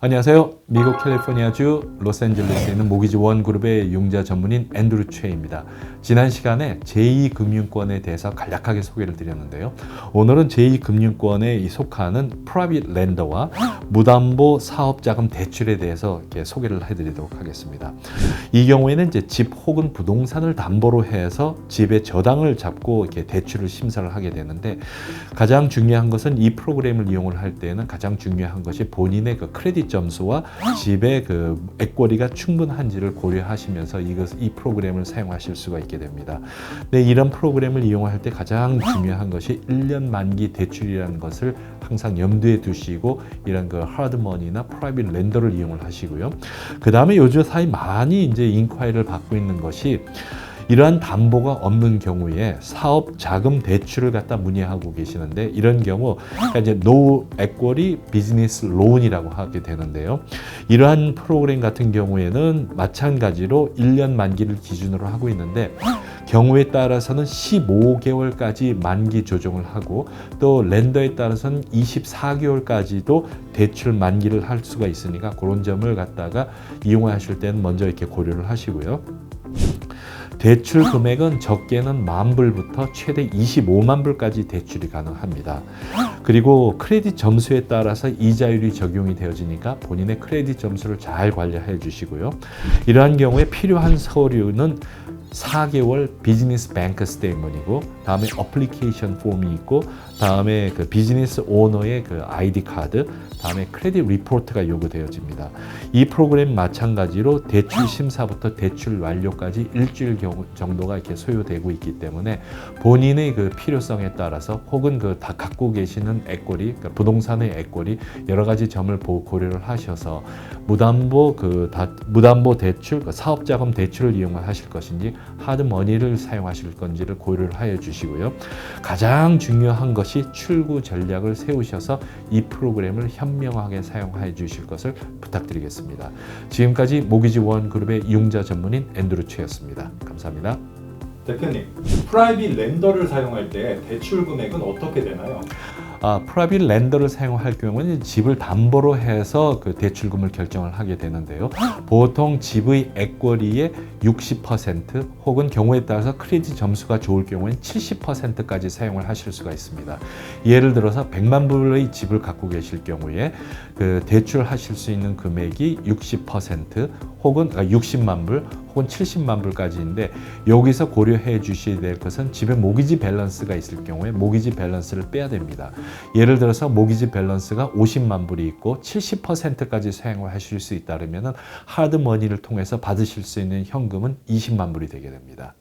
안녕하세요. 미국 캘리포니아주 로스앤젤레스에 있는 모기지 원그룹의 융자 전문인 앤드루 최입니다. 지난 시간에 제2금융권에 대해서 간략하게 소개를 드렸는데요. 오늘은 제2금융권에 속하는 프라이빗 렌더와 무담보 사업자금 대출에 대해서 이렇게 소개를 해드리도록 하겠습니다. 이 경우에는 이제 집 혹은 부동산을 담보로 해서 집의 저당을 잡고 이렇게 대출을 심사를 하게 되는데, 가장 중요한 것은 이 프로그램을 이용을 할 때는 가장 중요한 것이 본인의 그 크레딧 점수와 집의 그 액권리가 충분한지를 고려하시면서 이 프로그램을 사용하실 수가 있게 됩니다. 네, 이런 프로그램을 이용할 때 가장 중요한 것이 1년 만기 대출이라는 것을 항상 염두에 두시고 이런 그 하드머니나 프라이빗 렌더를 이용을 하시고요. 그 다음에 요즘 사이 많이 이제 인콰이를 받고 있는 것이, 이러한 담보가 없는 경우에 사업 자금 대출을 갖다 문의하고 계시는데, 이런 경우 이제 노 에쿼리 비즈니스 론이라고 하게 되는데요. 이러한 프로그램 같은 경우에는 마찬가지로 1년 만기를 기준으로 하고 있는데, 경우에 따라서는 15개월까지 만기 조정을 하고, 또 렌더에 따라서는 24개월까지도 대출 만기를 할 수가 있으니까 그런 점을 갖다가 이용하실 때는 먼저 이렇게 고려를 하시고요. 대출 금액은 적게는 10,000불부터 최대 250,000불까지 대출이 가능합니다. 그리고 크레딧 점수에 따라서 이자율이 적용이 되어지니까 본인의 크레딧 점수를 잘 관리해 주시고요. 이러한 경우에 필요한 서류는 4개월 비즈니스 뱅크 스테이트먼이고, 다음에 어플리케이션 폼이 있고, 다음에 그 비즈니스 오너의 그 아이디 카드, 다음에 크레딧 리포트가 요구되어집니다. 이 프로그램 마찬가지로 대출 심사부터 대출 완료까지 일주일 정도가 이렇게 소요되고 있기 때문에 본인의 그 필요성에 따라서 혹은 그 다 갖고 계시는 액권리, 그러니까 부동산의 액권리 여러 가지 점을 고려를 하셔서 무담보 대출, 사업자금 대출을 이용하실 것인지 하드머니를 사용하실 건지를 고려를 하여 주시고요. 가장 중요한 것이 출구 전략을 세우셔서 이 프로그램을 현명하게 사용해 주실 것을 부탁드리겠습니다. 지금까지 모기지 원그룹의 융자 전문인 앤드루 최였습니다. 감사합니다. 대표님, 프라이빗 렌더를 사용할 때 대출 금액은 어떻게 되나요? 프라이빗 렌더를 사용할 경우는 집을 담보로 해서 그 대출금을 결정을 하게 되는데요. 보통 집의 액권리의 60% 혹은 경우에 따라서 크레딧 점수가 좋을 경우에는 70%까지 사용을 하실 수가 있습니다. 예를 들어서 100만 불의 집을 갖고 계실 경우에 그 대출하실 수 있는 금액이 60% 혹은 60만 불 혹은 70만 불까지인데, 여기서 고려해 주셔야 될 것은 집에 모기지 밸런스가 있을 경우에 모기지 밸런스를 빼야 됩니다. 예를 들어서 모기지 밸런스가 50만 불이 있고 70%까지 사용을 하실 수 있다면 하드머니를 통해서 받으실 수 있는 현금은 20만 불이 되게 됩니다.